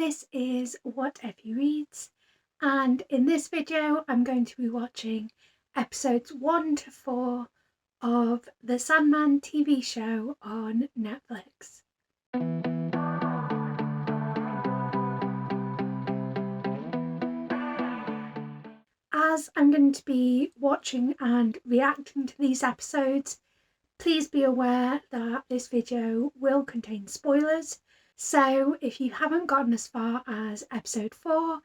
this is What Effie Reads, and in this video I'm going to be watching episodes 1 to 4 of the Sandman TV show on Netflix. As I'm going to be watching and reacting to these episodes, please be aware that this video will contain spoilers. So if you haven't gotten as far as episode 4,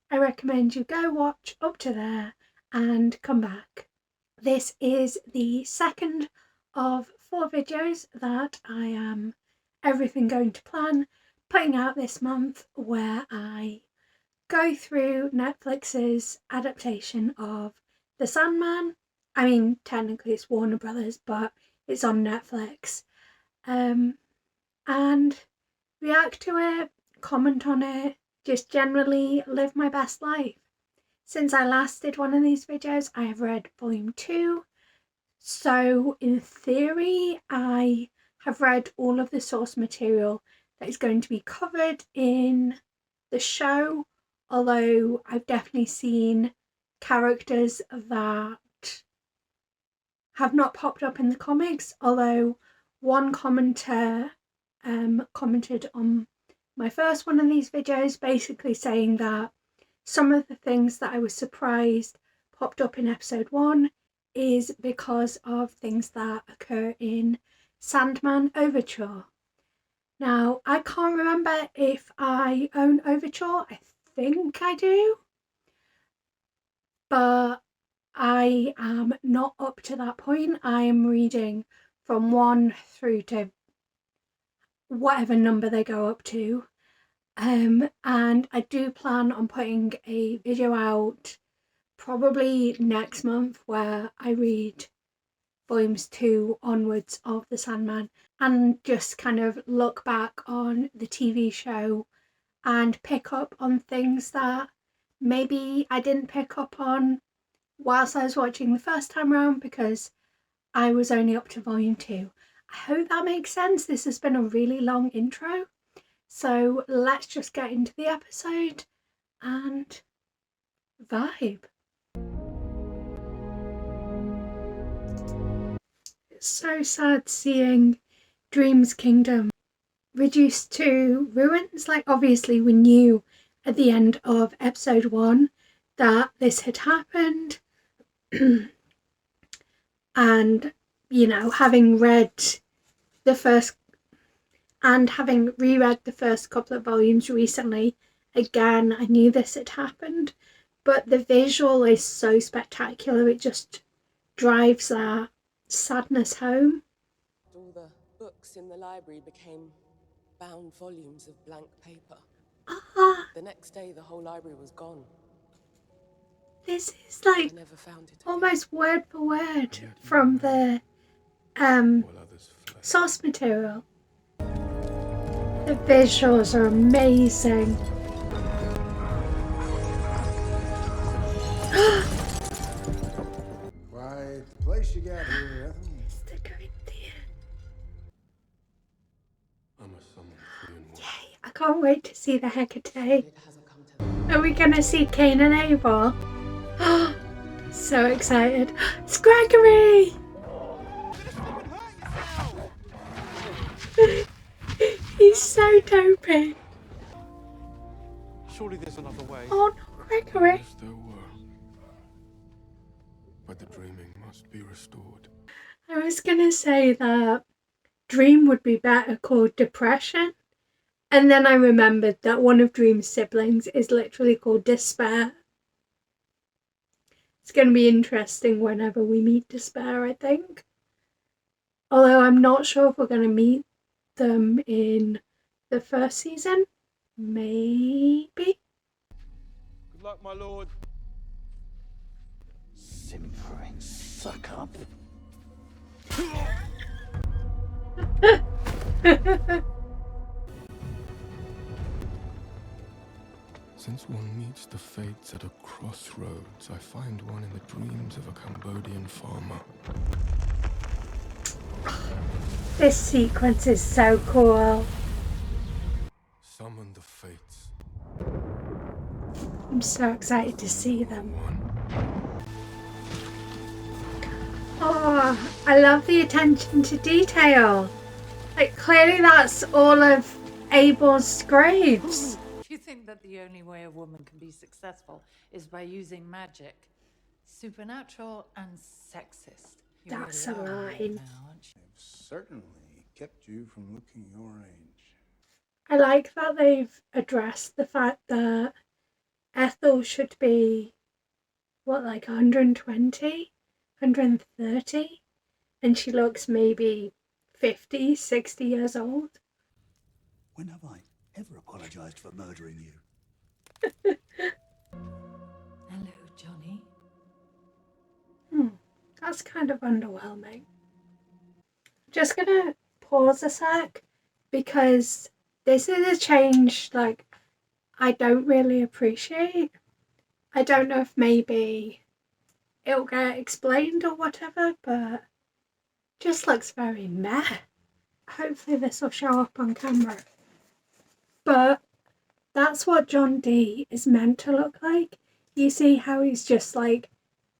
I recommend you go watch up to there and come back. This is the second of 4 videos that I am everything going to plan putting out this month, where I go through Netflix's adaptation of The Sandman. I mean, technically it's Warner Brothers, but it's on Netflix. And react to it, comment on it, just generally live my best life. Since I last did one of these videos, I have read volume 2. So in theory, I have read all of the source material that is going to be covered in the show, although I've definitely seen characters that have not popped up in the comics, although one commenter commented on my first one of these videos, basically saying that some of the things that I was surprised popped up in episode 1 is because of things that occur in Sandman Overture. Now, I can't remember if I own Overture. I think I do, but I am not up to that point. I am reading from 1 through to whatever number they go up to, and I do plan on putting a video out probably next month where I read volumes 2 onwards of The Sandman and just kind of look back on the TV show and pick up on things that maybe I didn't pick up on whilst I was watching the first time around, because I was only up to volume 2. I hope that makes sense. This has been a really long intro, so let's just get into the episode and vibe. It's so sad seeing Dream's kingdom reduced to ruins. Like, obviously we knew at the end of episode 1 that this had happened, and you know, having read the first and having reread the first couple of volumes recently, again I knew this had happened, but the visual is so spectacular, it just drives that sadness home. All the books in the library became bound volumes of blank paper. The next day the whole library was gone. This is like I never found it almost word for word from the source material. The visuals are amazing. Quiet place you got here, Ethel. Mr. Corinthian. I'm a summon 3 and 1. Yay, I can't wait to see the Hecate. It hasn't come to Are we gonna see Cain and Abel? So excited. It's Gregory! He's so dopey. Surely there's another way. Oh no, Gregory. Yes, there were. But the dreaming must be restored. I was gonna say that Dream would be better called Depression, and then I remembered that one of Dream's siblings is literally called Despair. It's going to be interesting whenever we meet Despair, I think. Although I'm not sure if we're going to meet them in the first season. Maybe. Good luck, my lord. Simpering suck up. Since one meets the fates at a crossroads, I find one in the dreams of a Cambodian farmer. This sequence is so cool. Summon the fates. I'm so excited to see them. Oh, I love the attention to detail. Like, clearly that's all of Abel's graves. Do you think that the only way a woman can be successful is by using magic? Supernatural and sexist. You That's really a are line. now, aren't you? They've certainly kept you from looking your age. I like that they've addressed the fact that Ethel should be, like 120, 130, and she looks maybe 50, 60 years old. When have I ever apologized for murdering you? Hello, Johnny. That's kind of underwhelming. Just gonna pause a sec because this is a change like I don't really appreciate. I don't know if maybe it'll get explained or whatever, but just looks very meh. Hopefully this will show up on camera. But that's what John Dee is meant to look like. You see how he's just like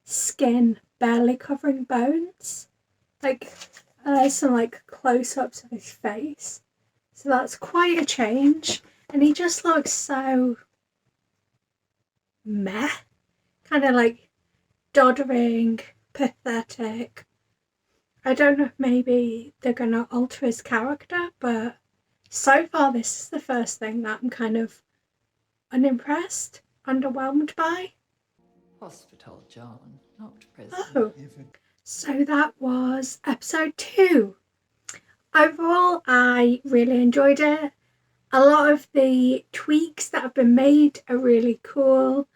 skin barely covering bones? Like there's some like close-ups of his face. So that's quite a change. And he just looks so meh. Kind of like doddering, pathetic. I don't know if maybe they're going to alter his character, but so far this is the first thing that I'm kind of unimpressed, underwhelmed by. Hospital, John, not prison. Oh, so that was episode 2. Overall, I really enjoyed it. A lot of the tweaks that have been made are really cool.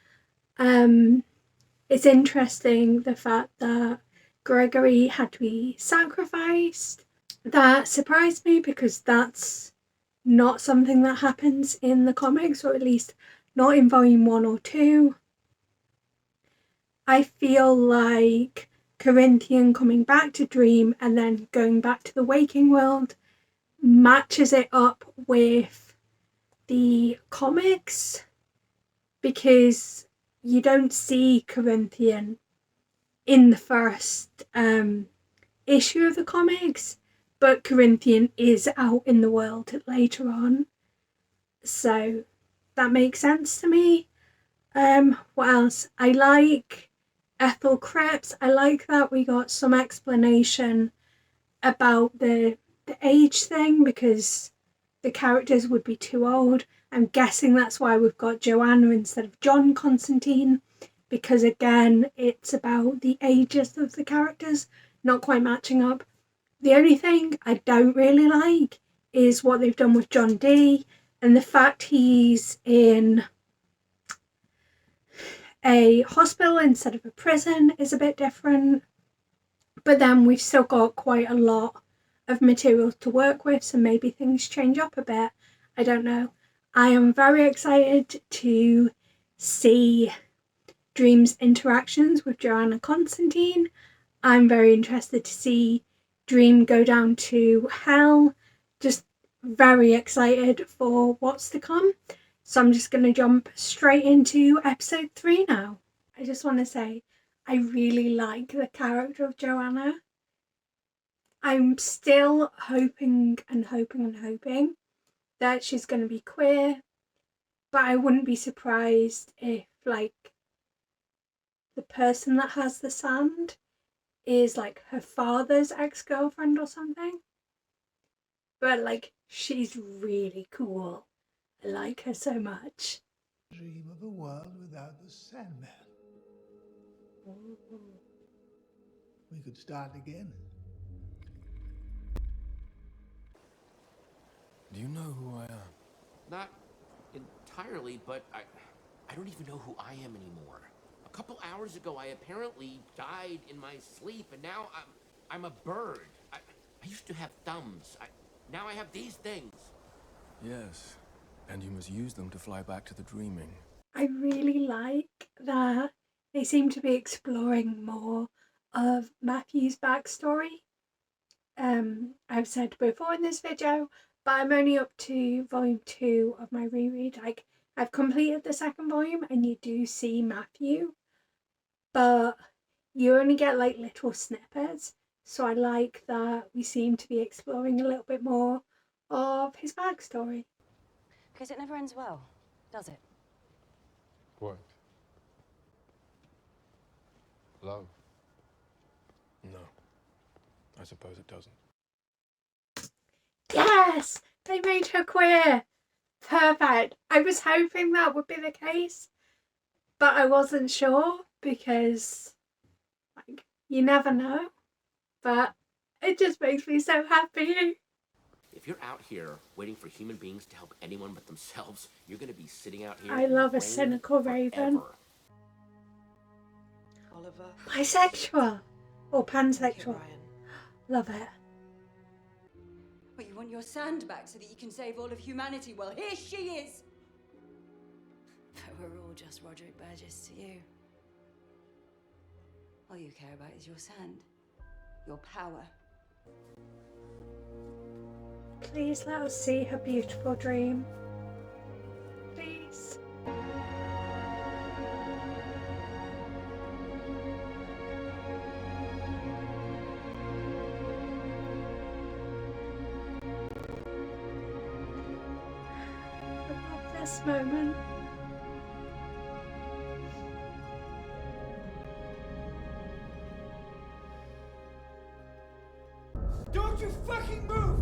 It's interesting the fact that Gregory had to be sacrificed. That surprised me because that's not something that happens in the comics, or at least not in volume 1 or 2. I feel like Corinthian coming back to Dream and then going back to the waking world matches it up with the comics, because you don't see Corinthian in the first issue of the comics, but Corinthian is out in the world later on. So that makes sense to me. What else? I like Ethel Krebs. I like that we got some explanation about the age thing, because the characters would be too old. I'm guessing that's why we've got Joanna instead of John Constantine, because again, it's about the ages of the characters not quite matching up. The only thing I don't really like is what they've done with John Dee, and the fact he's in a hospital instead of a prison is a bit different. But then we've still got quite a lot of material to work with, so maybe things change up a bit. I don't know. I am very excited to see Dream's interactions with Joanna Constantine. I'm very interested to see Dream go down to hell. Just very excited for what's to come. So I'm just going to jump straight into episode 3 now. I just want to say I really like the character of Joanna. I'm still hoping that she's going to be queer, but I wouldn't be surprised if, like, the person that has the sand is, like, her father's ex-girlfriend or something. But, like, she's really cool. I like her so much. Dream of a world without the Sandman. We could start again. Do you know who I am? Not entirely, but I don't even know who I am anymore. A couple hours ago, I apparently died in my sleep, and now I'm a bird. I used to have thumbs. Now I have these things. Yes, and you must use them to fly back to the dreaming. I really like that they seem to be exploring more of Matthew's backstory. I've said before in this video, but I'm only up to volume 2 of my reread. Like, I've completed the second volume and you do see Matthew, but you only get like little snippets. So I like that we seem to be exploring a little bit more of his backstory. Because it never ends well, does it? What? Love? No. I suppose it doesn't. Yes! They made her queer! Perfect. I was hoping that would be the case, but I wasn't sure because, like, you never know. But it just makes me so happy. If you're out here waiting for human beings to help anyone but themselves, you're gonna be sitting out here. I love a cynical raven. Oliver. Bisexual or pansexual. Ryan. Love it. But you want your sand back so that you can save all of humanity? Well, here she is! But we're all just Roderick Burgess to you. All you care about is your sand. Your power. Please let us see her beautiful dream. Please. I love this moment. Don't you fucking move!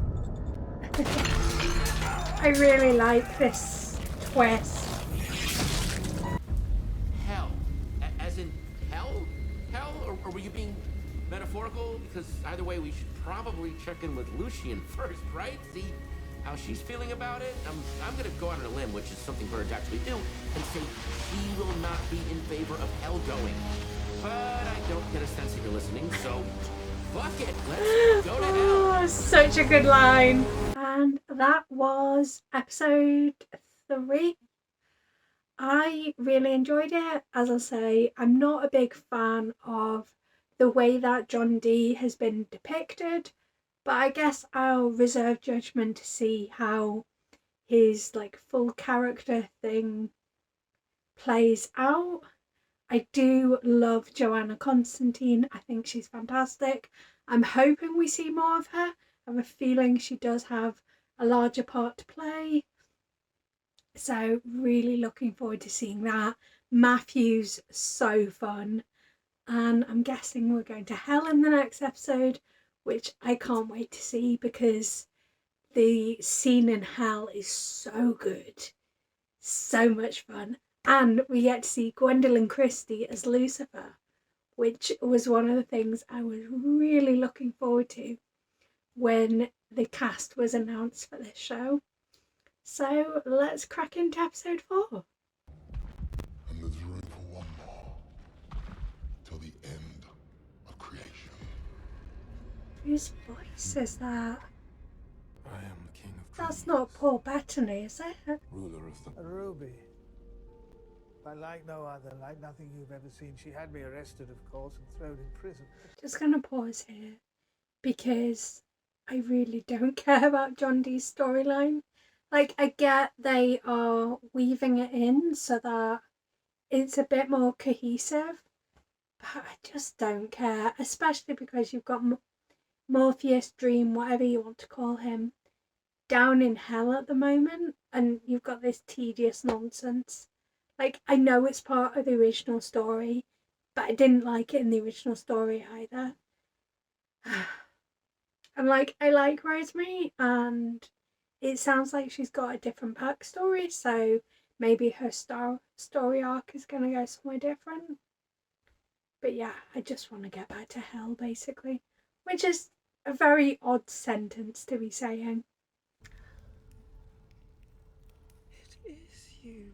I really like this twist. Hell? As in hell? Hell? Or were you being metaphorical? Because either way, we should probably check in with Lucian first, right? See how she's feeling about it? I'm gonna go out on a limb, which is something birds actually do, and say she will not be in favor of hell going. But I don't get a sense that you're listening, so fuck it, let's go to hell. Oh, such a good line. And that was episode 3. I really enjoyed it. As I say, I'm not a big fan of the way that John Dee has been depicted, but I guess I'll reserve judgment to see how his like full character thing plays out. I do love Joanna Constantine. I think she's fantastic. I'm hoping we see more of her. I have a feeling she does have a larger part to play. So really looking forward to seeing that. Matthew's so fun. And I'm guessing we're going to hell in the next episode, which I can't wait to see because the scene in hell is so good. So much fun. And we get to see Gwendolyn Christie as Lucifer, which was one of the things I was really looking forward to when the cast was announced for this show. So let's crack into episode 4. And there's room for one more. Till the end of creation. Whose voice is that? I am the king of That's dreams, not Paul Bettany, is it? ruler of the... A ruby. But like no other, like nothing you've ever seen. She had me arrested, of course, and thrown in prison. Just gonna pause here because I really don't care about John Dee's storyline. Like, I get they are weaving it in so that it's a bit more cohesive, but I just don't care, especially because you've got Morpheus, Dream, whatever you want to call him, down in hell at the moment, and you've got this tedious nonsense. Like, I know it's part of the original story, but I didn't like it in the original story either. And like, I like Rosemary, and it sounds like she's got a different backstory, so maybe her story arc is going to go somewhere different. But yeah, I just want to get back to hell, basically. Which is a very odd sentence to be saying. It is you.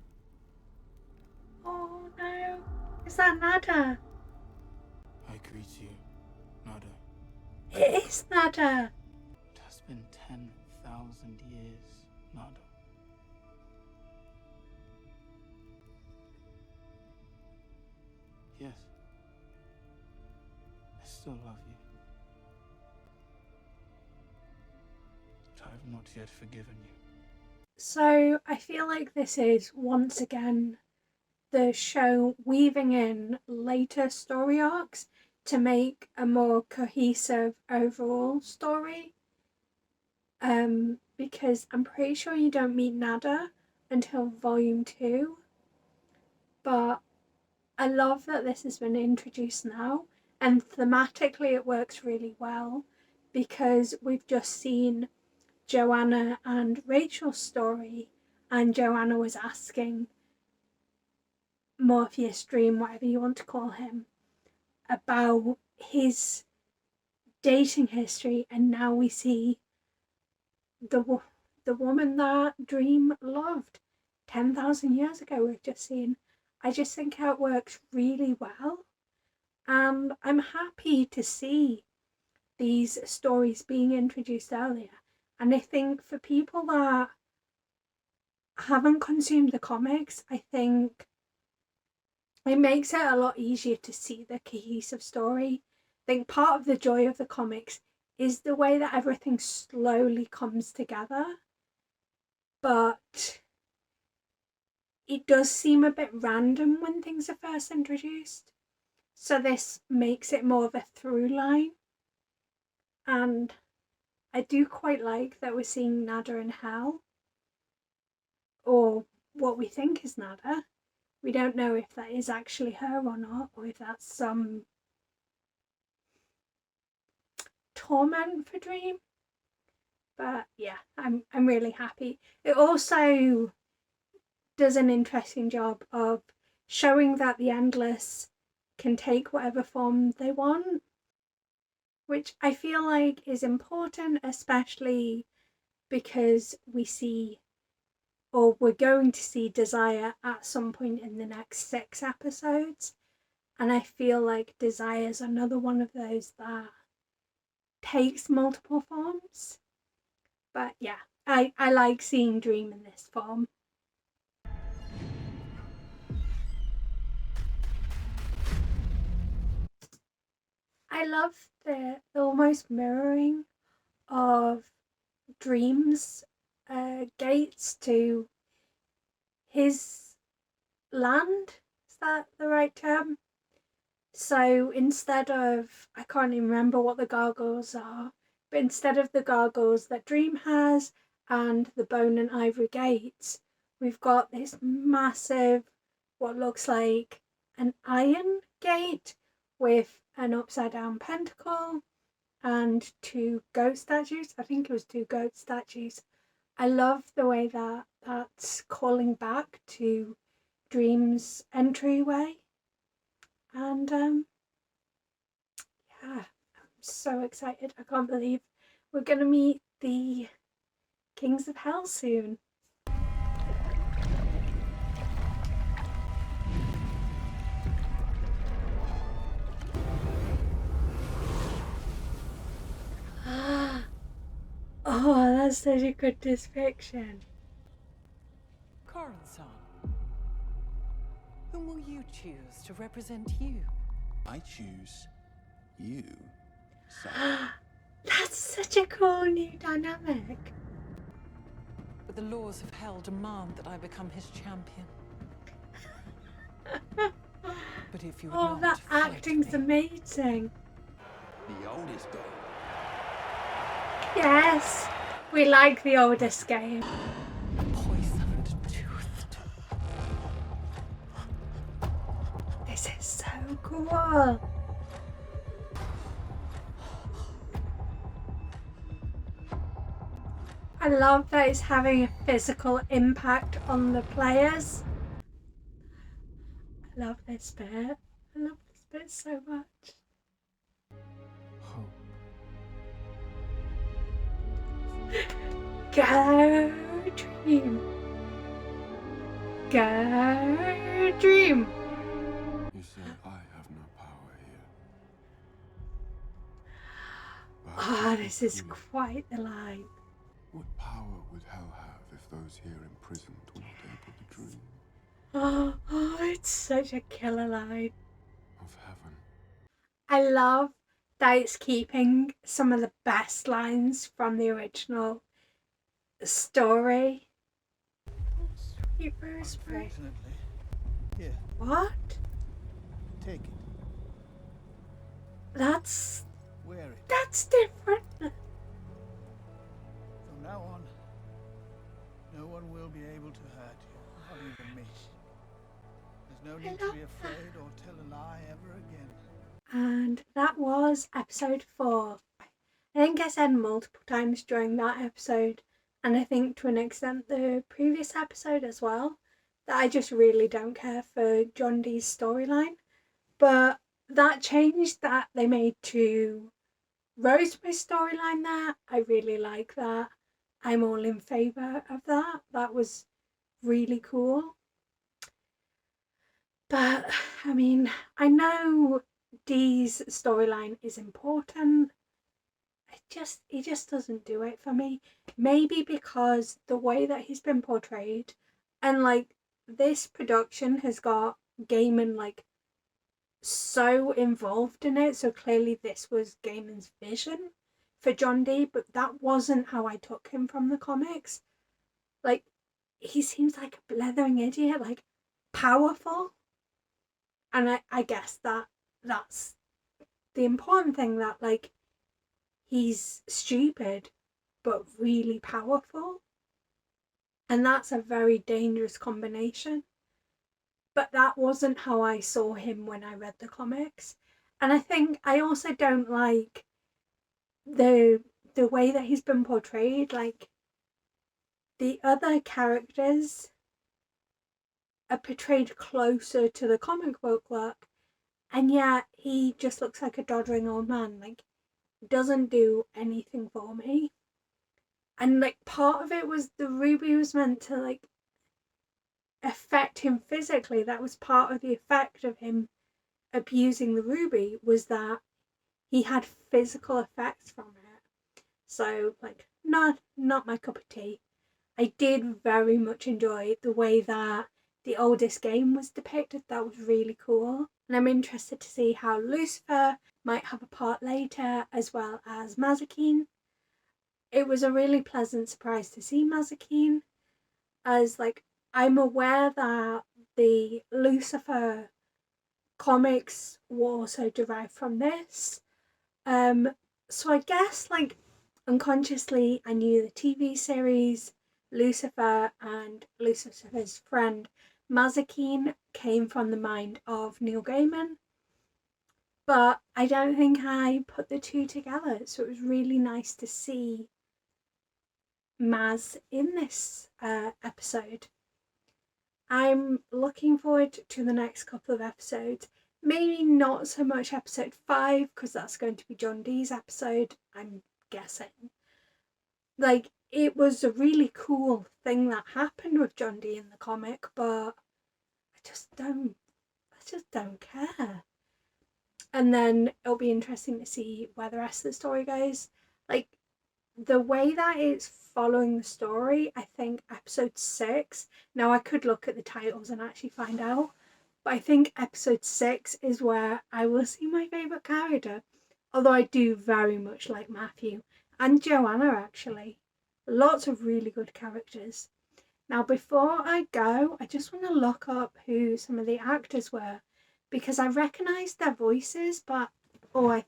Oh no, is that Nada? I greet you, Nada. It is Nada. It has been 10,000 years, Nada. Yes. I still love you. But I've have not yet forgiven you. So I feel like this is once again the show weaving in later story arcs to make a more cohesive overall story. Because I'm pretty sure you don't meet Nada until volume 2, but I love that this has been introduced now, and thematically it works really well because we've just seen Joanna and Rachel's story, and Joanna was asking Morpheus Dream, whatever you want to call him, about his dating history, and now we see the woman that Dream loved 10,000 years ago. We've just seen. I just think how it works really well, and I'm happy to see these stories being introduced earlier. And I think for people that haven't consumed the comics, I think it makes it a lot easier to see the cohesive story. I think part of the joy of the comics is the way that everything slowly comes together, but it does seem a bit random when things are first introduced. So this makes it more of a through line. And I do quite like that we're seeing Nada in hell, or what we think is Nada. We don't know if that is actually her or not, or if that's some torment for Dream. But yeah, I'm really happy. It also does an interesting job of showing that the Endless can take whatever form they want, which I feel like is important, especially because we see, or we're going to see, Desire at some point in the next 6 episodes. And I feel like Desire's another one of those that takes multiple forms. But yeah, I like seeing Dream in this form. I love the almost mirroring of Dream's gates to his land. Is that the right term? So instead of, I can't even remember what the gargoyles are, but instead of the gargoyles that Dream has and the bone and ivory gates, we've got this massive, what looks like an iron gate with an upside down pentacle and 2 goat statues. I think it was 2 goat statues. I love the way that that's calling back to Dream's entryway. And yeah, I'm so excited. I can't believe we're going to meet the Kings of Hell soon. Oh, that's such a good description. Corazon, whom will you choose to represent you? I choose you. So. That's such a cool new dynamic. But the laws of hell demand that I become his champion. But if you would not that fight acting's me, amazing. The oldest game. Yes, we like the oldest game. poisoned toothed. This is so cool. I love that it's having a physical impact on the players. I love this bit. I love this bit so much. Hope. Go Dream. Go Dream. You say I have no power here. Oh, this is quite the line. What power would hell have if those here imprisoned were not able to dream? Oh, it's such a killer line. Of heaven. I love that it's keeping some of the best lines from the original story. Sweet rosemary. Unfortunately. Here, What? take it. That's Wear it. that's different. From now on, no one will be able to hurt you, not even me. There's no need to be afraid or tell a lie ever again. And that was episode 4. I think I said multiple times during that episode, and I think to an extent the previous episode as well, that I just really don't care for John Dee's storyline. But that change that they made to Rosemary's storyline there, I really like that. I'm all in favour of that. That was really cool. But, I mean, I know Dee's storyline is important. He just doesn't do it for me. Maybe because the way that he's been portrayed, and like this production has got Gaiman like so involved in it, so clearly this was Gaiman's vision for John Dee, but that wasn't how I took him from the comics. Like, he seems like a blethering idiot, like powerful. And I guess that's the important thing, that like he's stupid but really powerful, and that's a very dangerous combination. But that wasn't how I saw him when I read the comics. And I think I also don't like the way that he's been portrayed. Like, the other characters are portrayed closer to the comic book look, and yet he just looks like a doddering old man. Like, doesn't do anything for me. And like part of it was the ruby was meant to like affect him physically. That was part of the effect of him abusing the ruby, was that he had physical effects from it. So like not my cup of tea. I did very much enjoy the way that the oldest game was depicted. That was really cool. And I'm interested to see how Lucifer might have a part later, as well as Mazikeen. It was a really pleasant surprise to see Mazikeen, as like I'm aware that the Lucifer comics were also derived from this. So I guess like unconsciously I knew the TV series Lucifer and Lucifer's friend Mazikeen came from the mind of Neil Gaiman, but I don't think I put the two together. So it was really nice to see Maz in this episode. I'm looking forward to the next couple of episodes. Maybe not so much episode 5, because that's going to be John Dee's episode, I'm guessing. Like, it was a really cool thing that happened with John Dee in the comic, but I just don't care. And then it'll be interesting to see where the rest of the story goes. Like, the way that it's following the story, I think episode 6, now I could look at the titles and actually find out, but I think episode 6 is where I will see my favourite character. Although I do very much like Matthew and Joanna, actually. Lots of really good characters. Now, before I go, I just want to look up who some of the actors were, because I recognised their voices, I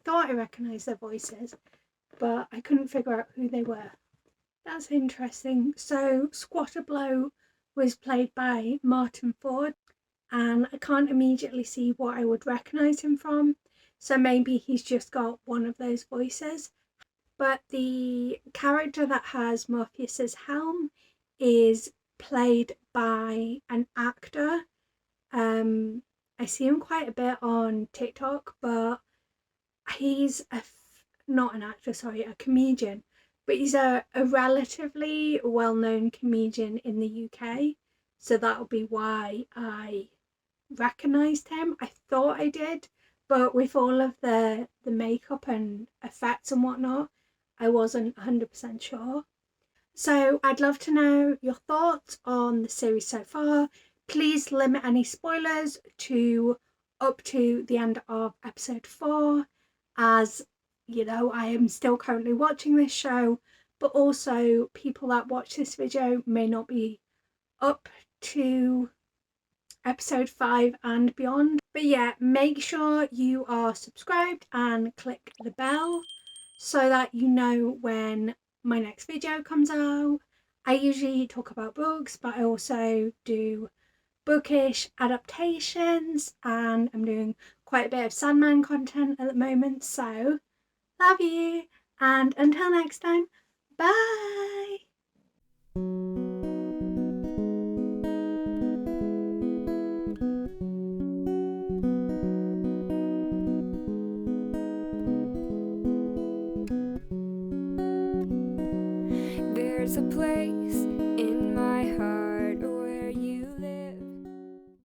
thought I recognised their voices, but I couldn't figure out who they were. That's interesting. So Squatter Blow was played by Martin Ford, and I can't immediately see what I would recognise him from, so maybe he's just got one of those voices. But the character that has Morpheus's helm is played by an actor. I see him quite a bit on TikTok, but he's not an actor, sorry, a comedian. But he's a relatively well-known comedian in the UK, so that'll be why I recognised him. I thought I did, but with all of the makeup and effects and whatnot, I wasn't 100% sure. So I'd love to know your thoughts on the series so far. Please limit any spoilers to up to the end of episode 4, as you know, I am still currently watching this show, but also people that watch this video may not be up to episode 5 and beyond. But yeah, make sure you are subscribed and click the bell so that you know when my next video comes out. I usually talk about books, but I also do bookish adaptations, and I'm doing quite a bit of Sandman content at the moment. So love you, and until next time, bye. There's a place